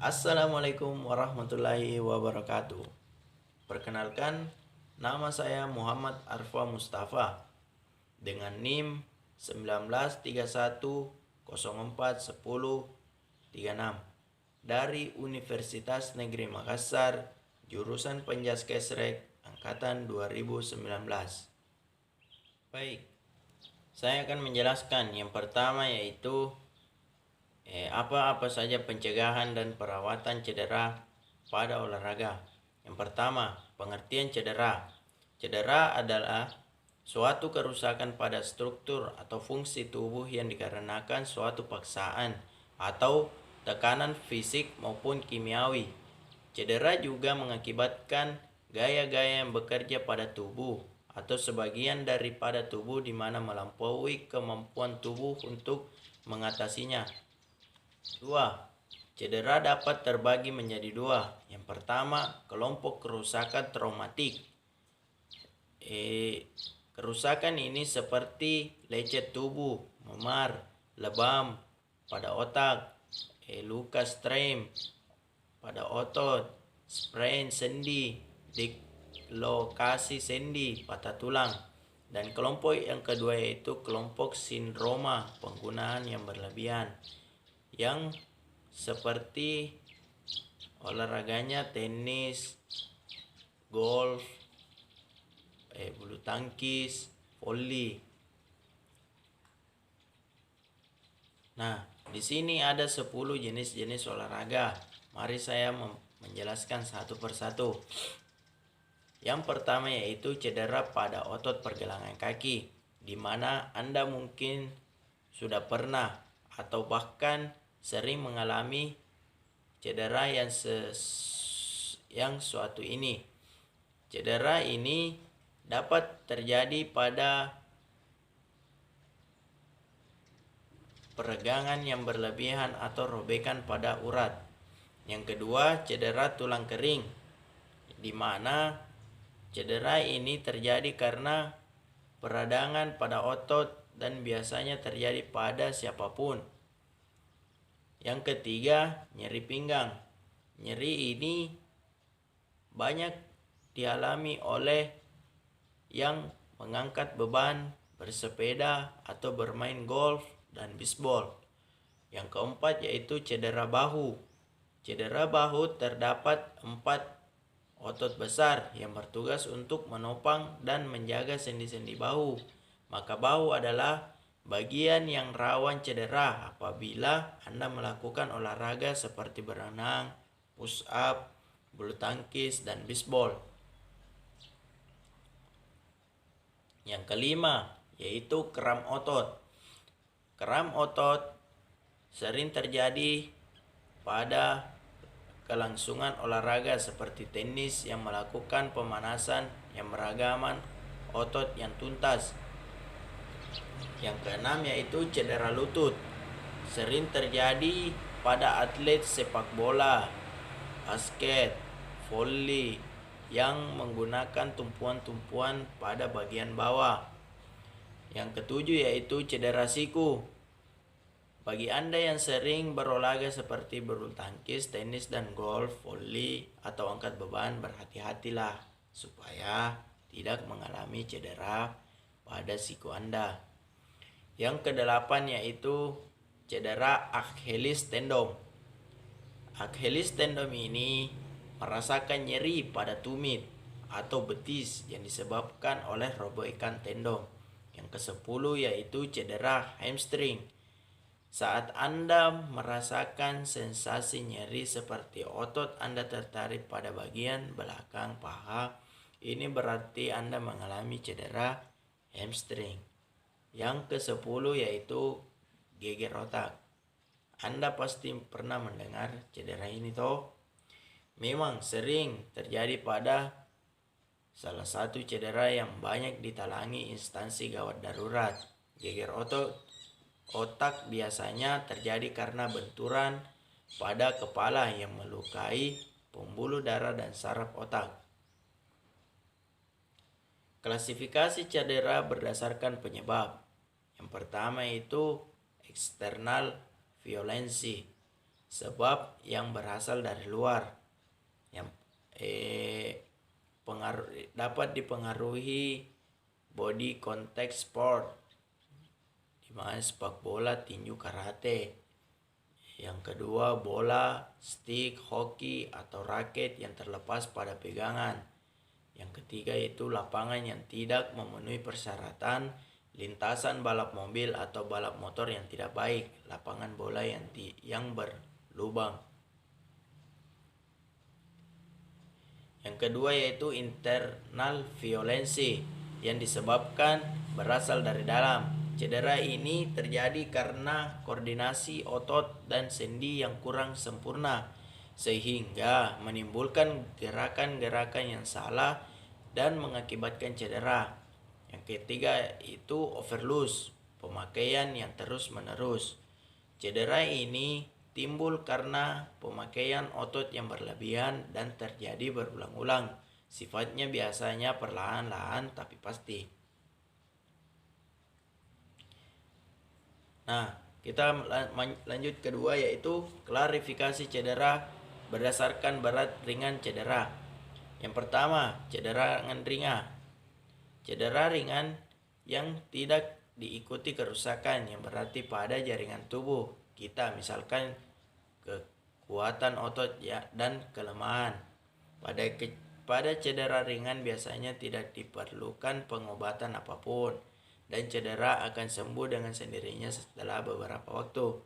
Assalamualaikum warahmatullahi wabarakatuh. Perkenalkan, nama saya Muhammad Arfa Mustafa dengan NIM 1931041036 dari Universitas Negeri Makassar, jurusan Penjaskesrek angkatan 2019. Baik, saya akan menjelaskan yang pertama yaitu apa saja pencegahan dan perawatan cedera pada olahraga. Yang pertama, pengertian cedera. Cedera adalah suatu kerusakan pada struktur atau fungsi tubuh yang dikarenakan suatu paksaan atau tekanan fisik maupun kimiawi. Cedera juga mengakibatkan gaya-gaya yang bekerja pada tubuh atau sebagian daripada tubuh di mana melampaui kemampuan tubuh untuk mengatasinya. 2. Cedera dapat terbagi menjadi dua. Yang pertama, kelompok kerusakan traumatik. Kerusakan ini seperti lecet tubuh, memar, lebam pada otak, luka strem pada otot, sprain sendi, dislokasi sendi, patah tulang. Dan kelompok yang kedua yaitu kelompok sindroma penggunaan yang berlebihan, yang seperti olahraganya tenis, golf, bulu tangkis, voli. Nah, di sini ada 10 jenis-jenis olahraga. Mari saya menjelaskan satu persatu. Yang pertama yaitu cedera pada otot pergelangan kaki, di mana Anda mungkin sudah pernah atau bahkan sering mengalami cedera yang suatu ini. Cedera ini dapat terjadi pada peregangan yang berlebihan atau robekan pada urat. Yang kedua, cedera tulang kering, di mana cedera ini terjadi karena peradangan pada otot dan biasanya terjadi pada siapapun. Yang ketiga, nyeri pinggang. Nyeri ini banyak dialami oleh yang mengangkat beban, bersepeda, atau bermain golf dan bisbol. Yang keempat yaitu cedera bahu. Cedera bahu terdapat 4 otot besar yang bertugas untuk menopang dan menjaga sendi-sendi bahu. Maka bahu adalah bagian yang rawan cedera apabila Anda melakukan olahraga seperti berenang, push up, bulu tangkis, dan bisbol. Yang kelima yaitu kram otot. Kram otot sering terjadi pada kelangsungan olahraga seperti tenis yang melakukan pemanasan yang beragaman otot yang tuntas. Yang keenam yaitu cedera lutut. Sering terjadi pada atlet sepak bola, basket, voli yang menggunakan tumpuan-tumpuan pada bagian bawah. Yang ketujuh yaitu cedera siku. Bagi Anda yang sering berolahraga seperti bulu tangkis, tenis, dan golf, voli, atau angkat beban, berhati-hatilah supaya tidak mengalami cedera pada siku Anda. Yang kedelapan yaitu cedera Achilles tendon. Achilles tendon ini merasakan nyeri pada tumit atau betis yang disebabkan oleh robekan tendon. Yang ke-10 yaitu cedera hamstring. Saat Anda merasakan sensasi nyeri seperti otot Anda tertarik pada bagian belakang paha, ini berarti Anda mengalami cedera hamstring. Yang ke-10 yaitu geger otak. Anda pasti pernah mendengar cedera ini toh? Memang sering terjadi pada salah satu cedera yang banyak ditalangi instansi gawat darurat. Geger otak biasanya terjadi karena benturan pada kepala yang melukai pembuluh darah dan saraf otak. Klasifikasi cedera berdasarkan penyebab. Yang pertama itu external violency. sebab yang berasal dari luar yang dapat dipengaruhi body contact sport, di mana sepak bola, tinju, karate. Yang kedua, bola, stick, hoki atau raket yang terlepas pada pegangan. Yang ketiga itu lapangan yang tidak memenuhi persyaratan, lintasan balap mobil atau balap motor yang tidak baik, lapangan bola yang berlubang. Yang kedua yaitu internal violence yang disebabkan berasal dari dalam. Cedera ini terjadi karena koordinasi otot dan sendi yang kurang sempurna, sehingga menimbulkan gerakan-gerakan yang salah dan mengakibatkan cedera. Yang ketiga itu overuse, pemakaian yang terus-menerus. Cedera ini timbul karena pemakaian otot yang berlebihan dan terjadi berulang-ulang. Sifatnya biasanya perlahan-lahan tapi pasti. Nah, kita lanjut kedua yaitu klarifikasi cedera berdasarkan berat ringan cedera. Yang pertama, cedera ringan. Cedera ringan yang tidak diikuti kerusakan yang berarti pada jaringan tubuh kita, misalkan kekuatan otot dan kelemahan. Pada cedera ringan biasanya tidak diperlukan pengobatan apapun, dan cedera akan sembuh dengan sendirinya setelah beberapa waktu.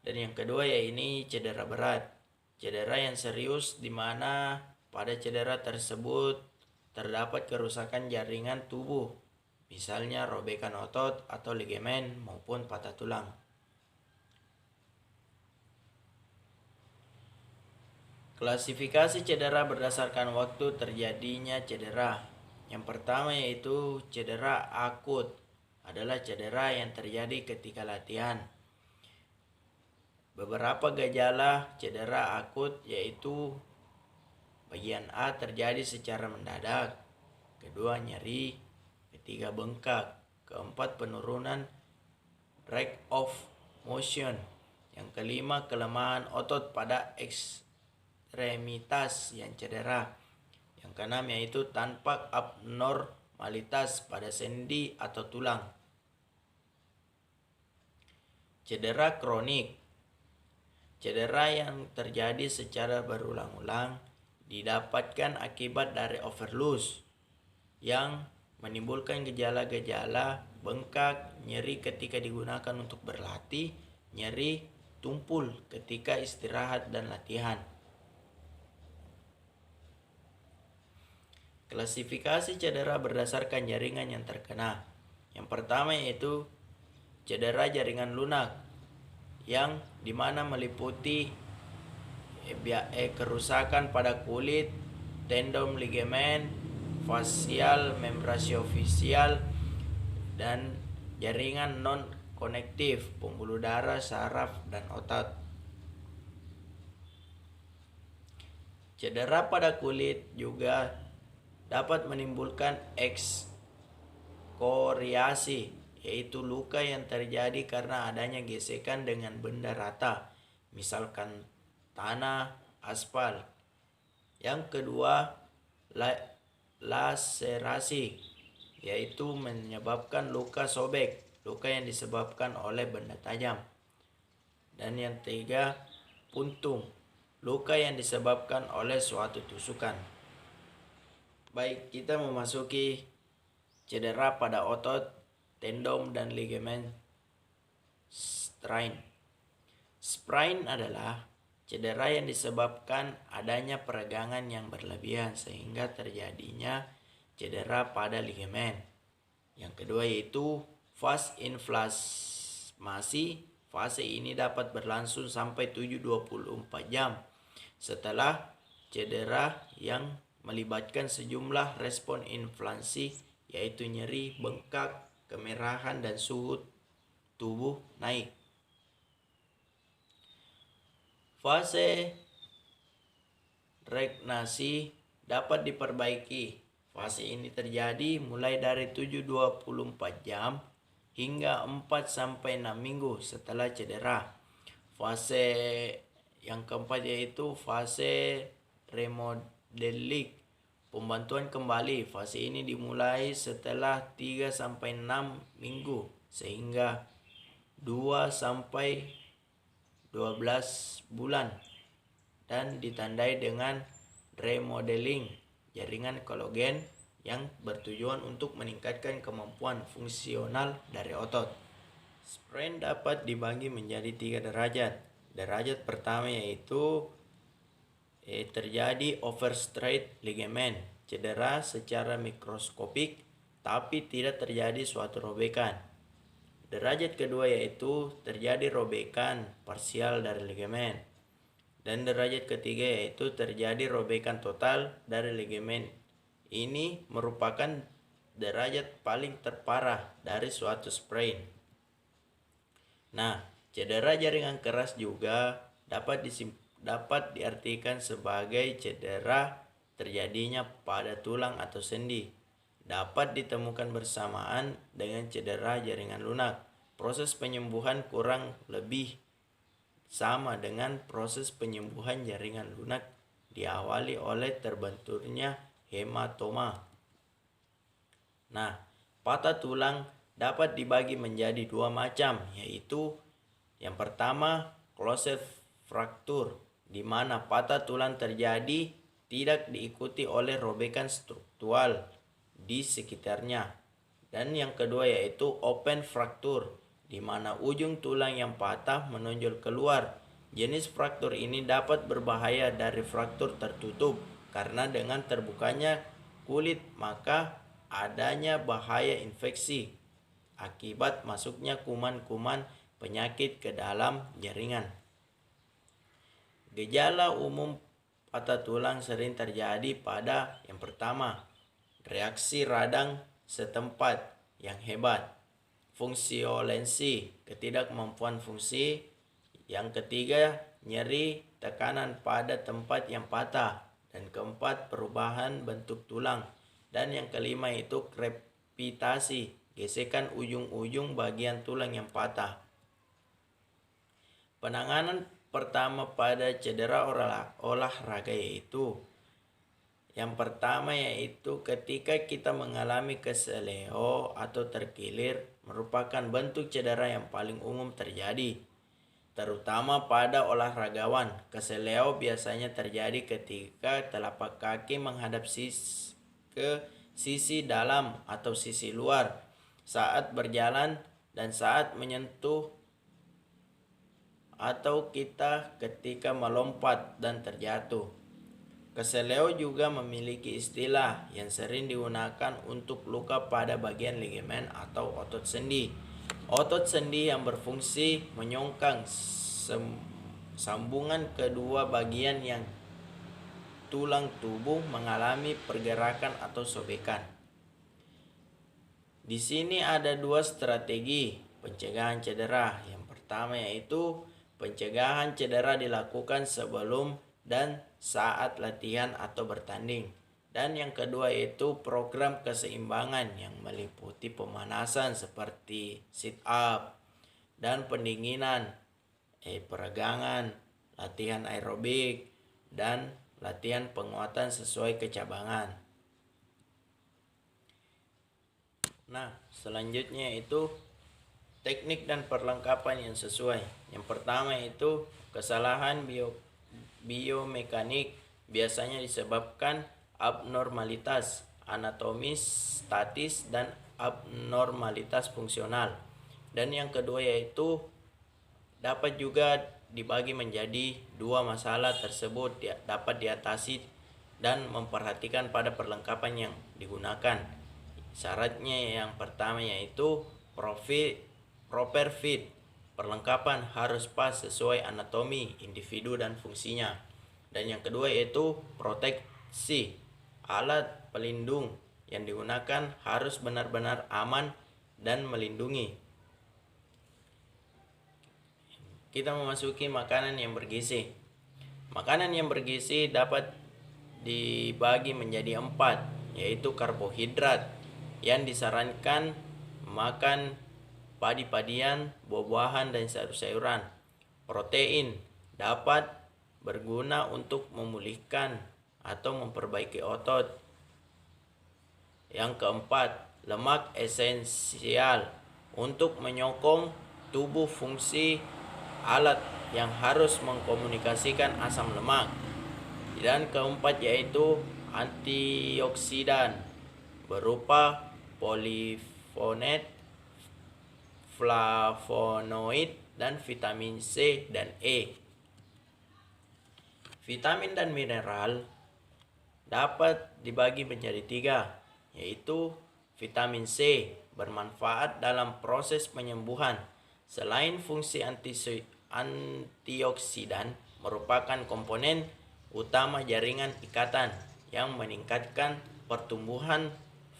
Dan yang kedua yaitu cedera berat. Cedera yang serius di mana pada cedera tersebut terdapat kerusakan jaringan tubuh, misalnya robekan otot atau ligamen maupun patah tulang. Klasifikasi cedera berdasarkan waktu terjadinya cedera. Yang pertama yaitu cedera akut, adalah cedera yang terjadi ketika latihan. Beberapa gejala cedera akut yaitu bagian A terjadi secara mendadak, kedua nyeri, ketiga bengkak, keempat penurunan range of motion, yang kelima kelemahan otot pada ekstremitas yang cedera, yang keenam yaitu tanpa abnormalitas pada sendi atau tulang. Cedera kronik, cedera yang terjadi secara berulang-ulang didapatkan akibat dari overuse yang menimbulkan gejala-gejala bengkak, nyeri ketika digunakan untuk berlatih, nyeri tumpul ketika istirahat dan latihan. Klasifikasi cedera berdasarkan jaringan yang terkena. Yang pertama yaitu cedera jaringan lunak, yang dimana meliputi kerusakan pada kulit, tendon, ligamen, fasial, membrasiofisial, dan jaringan non-konektif, pembuluh darah, saraf, dan otot. Cedera pada kulit juga dapat menimbulkan ekskoriasi, yaitu luka yang terjadi karena adanya gesekan dengan benda rata, misalkan tanah, aspal. Yang kedua, laserasi, yaitu menyebabkan luka sobek, luka yang disebabkan oleh benda tajam. Dan yang ketiga, puntung, luka yang disebabkan oleh suatu tusukan. Baik, kita memasuki cedera pada otot, tendon, dan ligamen. Sprain. Sprain adalah cedera yang disebabkan adanya peregangan yang berlebihan sehingga terjadinya cedera pada ligamen. Yang kedua yaitu fase inflamasi. Fase ini dapat berlangsung sampai 7-24 jam setelah cedera yang melibatkan sejumlah respon inflamasi, yaitu nyeri, bengkak, kemerahan, dan suhu tubuh naik. Fase regenerasi dapat diperbaiki. Fase ini terjadi mulai dari 7-24 jam hingga 4-6 minggu setelah cedera. Fase Yang keempat yaitu fase remodeling, pembantuan kembali. Fase ini dimulai setelah 3-6 minggu sehingga 2-12 bulan dan ditandai dengan remodeling jaringan kolagen yang bertujuan untuk meningkatkan kemampuan fungsional dari otot. Sprain dapat dibagi menjadi 3 derajat. Derajat pertama yaitu terjadi overstretched ligament, cedera secara mikroskopik tapi tidak terjadi suatu robekan. Derajat kedua yaitu terjadi robekan parsial dari ligamen. Dan derajat ketiga yaitu terjadi robekan total dari ligamen. Ini merupakan derajat paling terparah dari suatu sprain. Nah, cedera jaringan keras juga dapat diartikan sebagai cedera terjadinya pada tulang atau sendi. Dapat ditemukan bersamaan dengan cedera jaringan lunak. Proses penyembuhan kurang lebih sama dengan proses penyembuhan jaringan lunak, diawali oleh terbentuknya hematoma. Nah, patah tulang dapat dibagi menjadi 2 macam, yaitu yang pertama closed fracture, di mana patah tulang terjadi tidak diikuti oleh robekan struktural di sekitarnya. Dan yang kedua yaitu open fracture, di mana ujung tulang yang patah menonjol keluar. Jenis fraktur ini dapat berbahaya dari fraktur tertutup karena dengan terbukanya kulit maka adanya bahaya infeksi akibat masuknya kuman-kuman penyakit ke dalam jaringan. Gejala umum patah tulang sering terjadi pada yang pertama, reaksi radang setempat yang hebat, fungsiolensi, ketidakmampuan fungsi. Yang ketiga, nyeri, tekanan pada tempat yang patah. Dan keempat, perubahan bentuk tulang. Dan yang kelima itu krepitasi, gesekan ujung-ujung bagian tulang yang patah. Penanganan pertama pada cedera olahraga yaitu yang pertama yaitu ketika kita mengalami keseleo atau terkilir, merupakan bentuk cedera yang paling umum terjadi, terutama pada olahragawan. Keseleo biasanya terjadi ketika telapak kaki menghadap ke sisi dalam atau sisi luar saat berjalan dan saat menyentuh, atau kita ketika melompat dan terjatuh. Keseleo juga memiliki istilah yang sering digunakan untuk luka pada bagian ligamen atau otot sendi. Otot sendi yang berfungsi menyongkang sambungan kedua bagian yang tulang tubuh mengalami pergerakan atau sobekan. Di sini ada 2 strategi pencegahan cedera. Yang pertama yaitu pencegahan cedera dilakukan sebelum dan saat latihan atau bertanding. Dan yang kedua yaitu program keseimbangan yang meliputi pemanasan seperti sit up dan pendinginan, peregangan, latihan aerobik, dan latihan penguatan sesuai kecabangan. Nah, selanjutnya itu teknik dan perlengkapan yang sesuai. Yang pertama itu kesalahan biomekanik biasanya disebabkan abnormalitas anatomis statis dan abnormalitas fungsional. Dan yang kedua yaitu dapat juga dibagi menjadi 2 masalah tersebut dapat diatasi dan memperhatikan pada perlengkapan yang digunakan. Syaratnya yang pertama yaitu proper fit. Perlengkapan harus pas sesuai anatomi individu dan fungsinya. Dan yang kedua yaitu proteksi. Alat pelindung yang digunakan harus benar-benar aman dan melindungi. Kita memasuki makanan yang bergizi. Makanan yang bergizi dapat dibagi menjadi 4, yaitu karbohidrat yang disarankan makan padi-padian, buah-buahan, dan sayur-sayuran. Protein dapat berguna untuk memulihkan atau memperbaiki otot. Yang keempat, lemak esensial untuk menyokong tubuh fungsi alat yang harus mengkomunikasikan asam lemak. Dan keempat yaitu antioksidan berupa polifenol, flavonoid, dan vitamin C dan E. Vitamin dan mineral dapat dibagi menjadi 3, yaitu vitamin C bermanfaat dalam proses penyembuhan. Selain fungsi antioksidan merupakan komponen utama jaringan ikatan yang meningkatkan pertumbuhan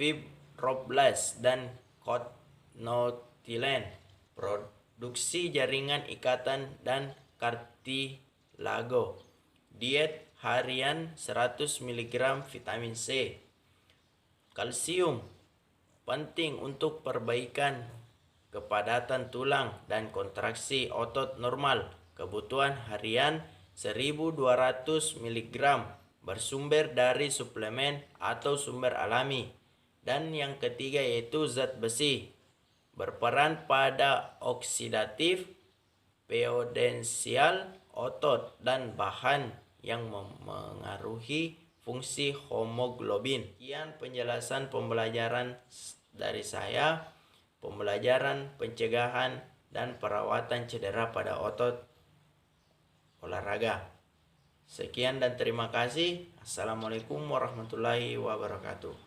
fibroblast dan konotilen, produksi jaringan ikatan dan kartilago. Diet harian 100 mg vitamin C. Kalsium penting untuk perbaikan kepadatan tulang dan kontraksi otot normal. Kebutuhan harian 1200 mg bersumber dari suplemen atau sumber alami. Dan yang ketiga yaitu zat besi, berperan pada oksidatif potensial otot dan bahan yang memengaruhi fungsi hemoglobin. Sekian penjelasan pembelajaran dari saya, pembelajaran pencegahan dan perawatan cedera pada otot olahraga. Sekian dan terima kasih. Assalamualaikum warahmatullahi wabarakatuh.